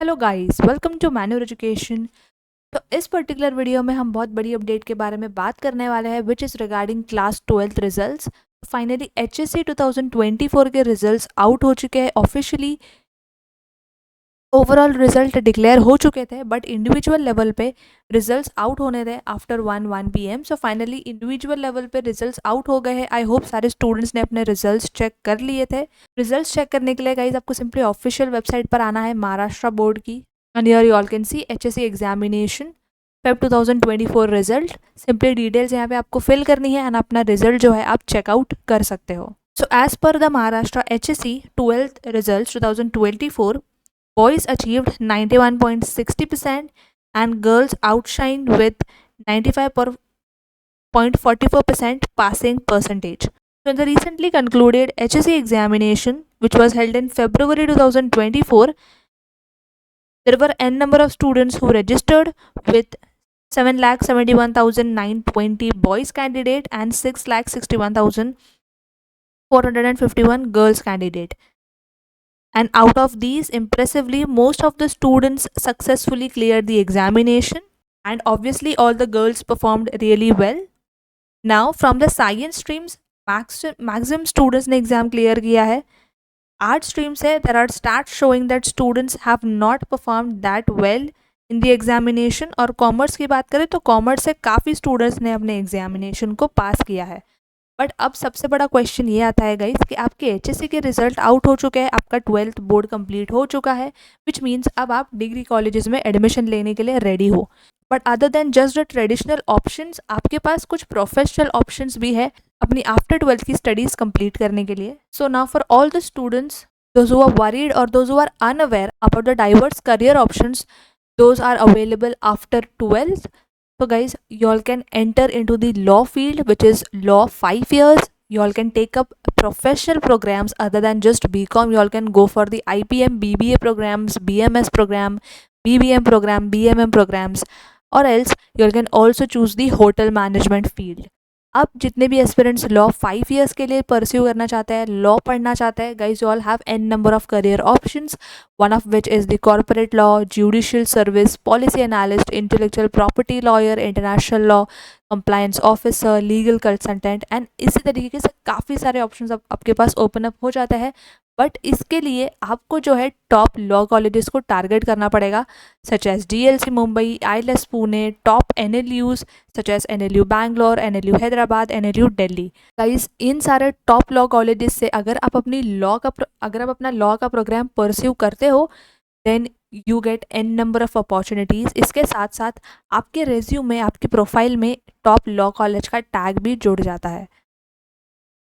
Hello guys, welcome to मैन्यूर education. तो इस पर्टिकुलर वीडियो में हम बहुत बड़ी अपडेट के बारे में बात करने वाले हैं which is regarding class 12th results. Finally HSC 2024 के रिजल्ट्स आउट हो चुके हैं ऑफिशियली। ओवरऑल रिजल्ट डिक्लेयर हो चुके थे बट इंडिविजुअल लेवल पे रिजल्ट्स आउट होने थे after 1 PM। So finally individual level पे रिजल्ट्स आउट हो गए हैं। आई होप सारे स्टूडेंट्स ने अपने रिजल्ट्स चेक कर लिए थे। रिजल्ट्स चेक करने के लिए गाइज आपको सिंपली ऑफिशियल वेबसाइट पर आना है महाराष्ट्र बोर्ड की। And here you all can see HSC examination Feb 2024 result. Simply details यहाँ पे आपको फिल करनी है एंड अपना रिजल्ट जो है आप चेकआउट कर सकते हो। So as per the Maharashtra HSC 12th results 2024, boys achieved 91.60% and girls outshined with 95.44% passing percentage. So in the recently concluded HSC examination, which was held in February 2024, there were n number of students who registered with 7,71,920 boys candidate and 6,61,451 girls candidate. And out of these, impressively, most of the students successfully cleared the examination, and obviously all the girls performed really well. Now from the science streams, maximum students ने exam clear किया है. Art stream से there are stats showing that students have not performed that well in the examination. और commerce की बात करें तो commerce से काफ़ी स्टूडेंट्स ने अपने एग्जामिनेशन को पास किया है. बट अब सबसे बड़ा क्वेश्चन ये आता है गाइस कि आपके एचएससी के रिजल्ट आउट हो चुके हैं, आपका 12th बोर्ड कंप्लीट हो चुका है, विच मीन्स अब आप डिग्री कॉलेजेस में एडमिशन लेने के लिए रेडी हो. But other than just the traditional options, आपके पास कुछ प्रोफेशनल ऑप्शंस भी है अपनी आफ्टर 12th की स्टडीज कंप्लीट करने के लिए. So now for all the students those who are worried or those who are unaware about the diverse career options, those are available after 12th. So guys, you all can enter into the law field, which is law 5 years. You all can take up professional programs other than just BCom. You all can go for the IPM, BBA programs, BMS program, BBM program, BMM programs, or else you all can also choose the hotel management field. अब जितने भी aspirants law 5 years के लिए pursue करना चाहते हैं, law पढ़ना चाहते हैं, guys you all have an number of career options, one of which is the corporate law, judicial service, policy analyst, intellectual property lawyer, international law, compliance officer, legal consultant, and इसी तरीके से काफ़ी सारे options आपके पास open up हो जाते हैं. But इसके लिए आपको जो है टॉप लॉ कॉलेजेस को टारगेट करना पड़ेगा, such as DLC Mumbai, ILS Pune, top NLUs such as NLU Bangalore, NLU Hyderabad, NLU Delhi. Guys इन सारे टॉप लॉ कॉलेजेस से अगर आप अपना लॉ का प्रोग्राम परस्यू करते हो, then you get an number of opportunities. इसके साथ साथ आपके रेज्यूम में, आपके प्रोफाइल में टॉप लॉ कॉलेज का टैग भी जुड़ जाता है.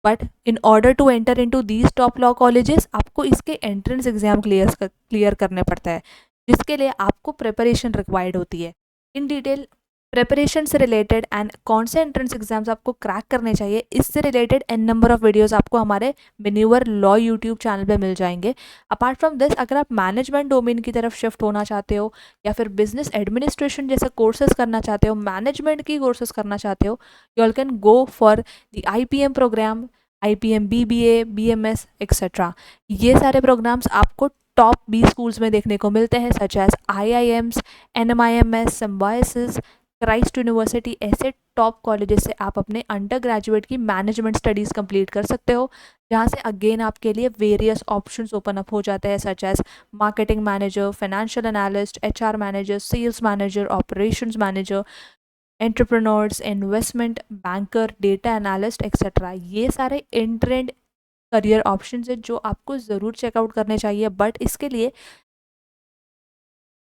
But in order to enter into these top law colleges, आपको इसके एंट्रेंस एग्जाम क्लियर करने पड़ता है, जिसके लिए आपको प्रिपरेशन रिक्वायर्ड होती है. इन डिटेल प्रिपरेशन से रिलेटेड एंड कौन से एंट्रेंस एग्जाम्स आपको क्रैक करने चाहिए, इससे related an number of videos आपको हमारे मैन्यूर लॉ यूट्यूब चैनल पे मिल जाएंगे. अपार्ट फ्रॉम दिस, अगर आप मैनेजमेंट डोमेन की तरफ शिफ्ट होना चाहते हो या फिर बिजनेस एडमिनिस्ट्रेशन जैसे कोर्सेज करना चाहते हो, मैनेजमेंट की कोर्सेज करना चाहते हो, you all can go for the IPM program, IPM BBA, BMS etcetera. ये सारे प्रोग्राम्स आपको टॉप 20 स्कूल्स में देखने को मिलते हैं, सच एज IIMs, NMIMS, Symbiosis, Christ University. ऐसे टॉप कॉलेजेस से आप अपने अंडर ग्रेजुएट की मैनेजमेंट स्टडीज़ कंप्लीट कर सकते हो, जहाँ से अगेन आपके लिए वेरियस ऑप्शंस ओपन अप हो जाते हैं, सच as marketing manager, financial analyst, HR manager, sales manager, operations manager, entrepreneurs, investment banker, data analyst etcetera. ये सारे एंट्रेंड करियर ऑप्शंस हैं जो आपको ज़रूर चेकआउट करने चाहिए. बट इसके लिए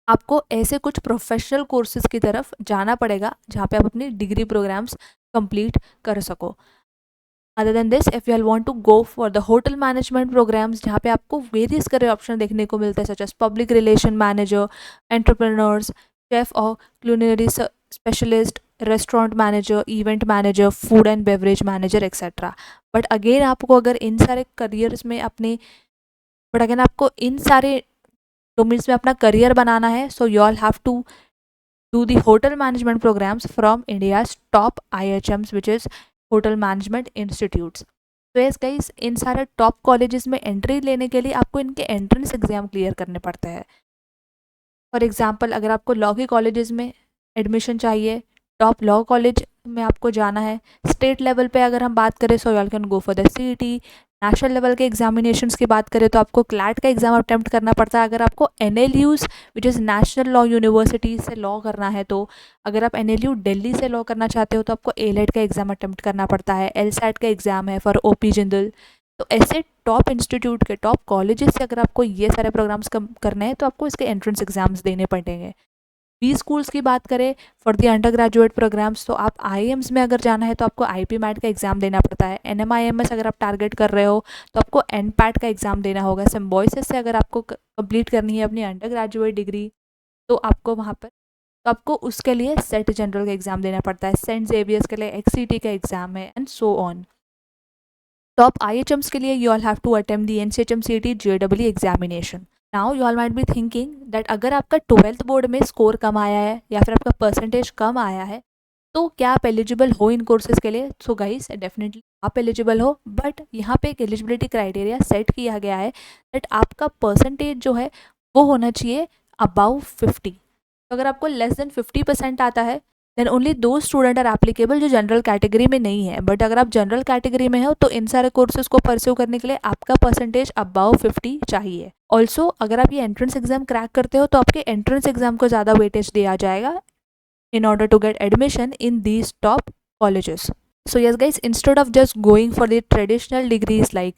आपको ऐसे कुछ प्रोफेशनल कोर्सेज की तरफ जाना पड़ेगा जहाँ पे आप अपनी डिग्री प्रोग्राम्स कंप्लीट कर सको. Other than this, if you all want to go for the hotel management programs, जहाँ पे आपको वेरियस करियर ऑप्शन देखने को मिलते हैं, सच as public relation manager, entrepreneurs, chef और culinary specialist, restaurant manager, event manager, food and beverage manager etcetera. But again आपको अगर इन सारे करियर्स में आपको इन सारे डोमेन्स में अपना करियर बनाना है, so you all have to do the hotel management programs from India's top IHMs, which is hotel management institutes. तो यस गाइस, इन सारे टॉप कॉलेजेस में एंट्री लेने के लिए आपको इनके एंट्रेंस एग्जाम क्लियर करने पड़ते हैं. फॉर एग्जाम्पल अगर आपको लॉ के कॉलेजेस में एडमिशन चाहिए, टॉप लॉ कॉलेज में आपको जाना है, स्टेट लेवल पे अगर हम बात करें so you can go for the CET. National level के एग्जामिनेशंस की बात करें तो आपको क्लैट का एग्ज़ाम अटेम्प्ट करना पड़ता है। अगर आपको NLUs which is national law university से लॉ करना है, तो अगर आप एनएलयू दिल्ली से लॉ करना चाहते हो तो आपको एलेट का एग्ज़ाम अटेम्प्ट करना पड़ता है। एलसैट का एग्ज़ाम है फॉर ओपी जिंदल। तो ऐसे टॉप इंस्टीट्यूट के टॉप कॉलेजेस से अगर आपको ये सारे प्रोग्राम्स करने हैं तो आपको इसके एंट्रेंस एग्जाम्स देने पड़ेंगे। बी स्कूल्स की बात करें for the under graduate programs, तो आप आईएम्स में अगर जाना है तो आपको आईपी मैट का एग्ज़ाम देना पड़ता है। एनएमआईएमएस अगर आप टारगेट कर रहे हो तो आपको एनपैट का एग्ज़ाम देना होगा। सिम्बॉयसिस से अगर आपको कंप्लीट करनी है अपनी अंडर ग्रेजुएट डिग्री तो आपको वहाँ पर तो आपको उसके लिए सेट जनरल का एग्ज़ाम देना पड़ता है। सेंट जेवियर्स के लिए एक्सीटी का एग्ज़ाम है and so on. Top IHMs के लिए you all have to attempt the NCHM CET JEE examination. Now you all might be thinking that अगर आपका 12th बोर्ड में स्कोर कम आया है या फिर आपका परसेंटेज कम आया है तो क्या आप एलिजिबल हो इन कोर्सेज के लिए? सो गाइस डेफिनेटली आप एलिजिबल हो, बट यहाँ पे एक एलिजिबिलिटी क्राइटेरिया सेट किया गया है दैट आपका परसेंटेज जो है वो होना चाहिए अबाउ 50। तो अगर आपको लेस देन 50% आता है देन ओनली दो स्टूडेंट आर एप्लीकेबल जो जनरल कैटेगरी में नहीं है। बट अगर आप जनरल कैटेगरी में हो तो इन सारे कोर्सेज को परस्यू करने के लिए आपका परसेंटेज अबाउ 50 चाहिए। ऑल्सो अगर आप ये एंट्रेंस एग्जाम क्रैक करते हो तो आपके एंट्रेंस एग्जाम को ज़्यादा वेटेज दिया जाएगा in order to get admission in these top colleges. So yes guys, instead of just going for the traditional degrees like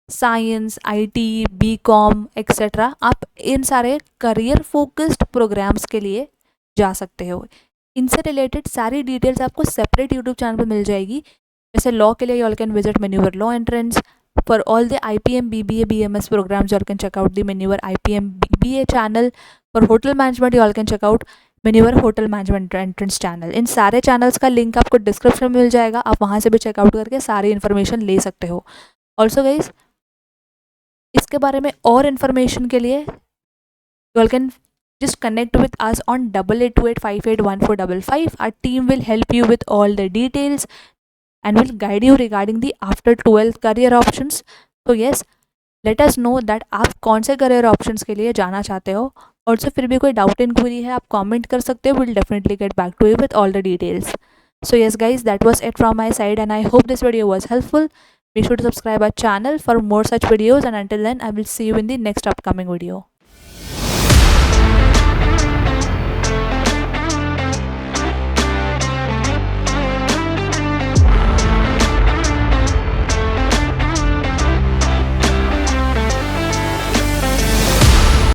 science, IT, BCom etc., आप इन सारे करियर फोकस्ड प्रोग्राम्स के लिए जा सकते हो। इनसे रिलेटेड सारी डिटेल्स आपको सेपरेट यूट्यूब चैनल पर मिल जाएगी। जैसे लॉ के लिए यू कैन विजिट मेन्यूवर law entrance. For all the IPM BBA BMS programs you all can check out the Maneuver IPM BBA channel. For hotel management you all can check out Maneuver hotel management entrance channel. इन सारे channels का link आपको description में मिल जाएगा, आप वहाँ से भी चेकआउट करके सारी इन्फॉर्मेशन ले सकते हो। ऑल्सो गाइज इसके बारे में और इन्फॉर्मेशन के लिए you all can just connect with us on 8828581455. Our team will help you with all the details and will guide you regarding the after 12th career options. So yes, let us know that आप कौन से career options के लिए जाना चाहते हो। और से फिर भी कोई डाउट इंक्वायरी है आप कमेंट कर सकते हो, will definitely get back to you with all the details. So yes guys, that was it from my side and I hope this video was helpful. Be sure to subscribe our channel for more such videos, and until then I will see you in the next upcoming video.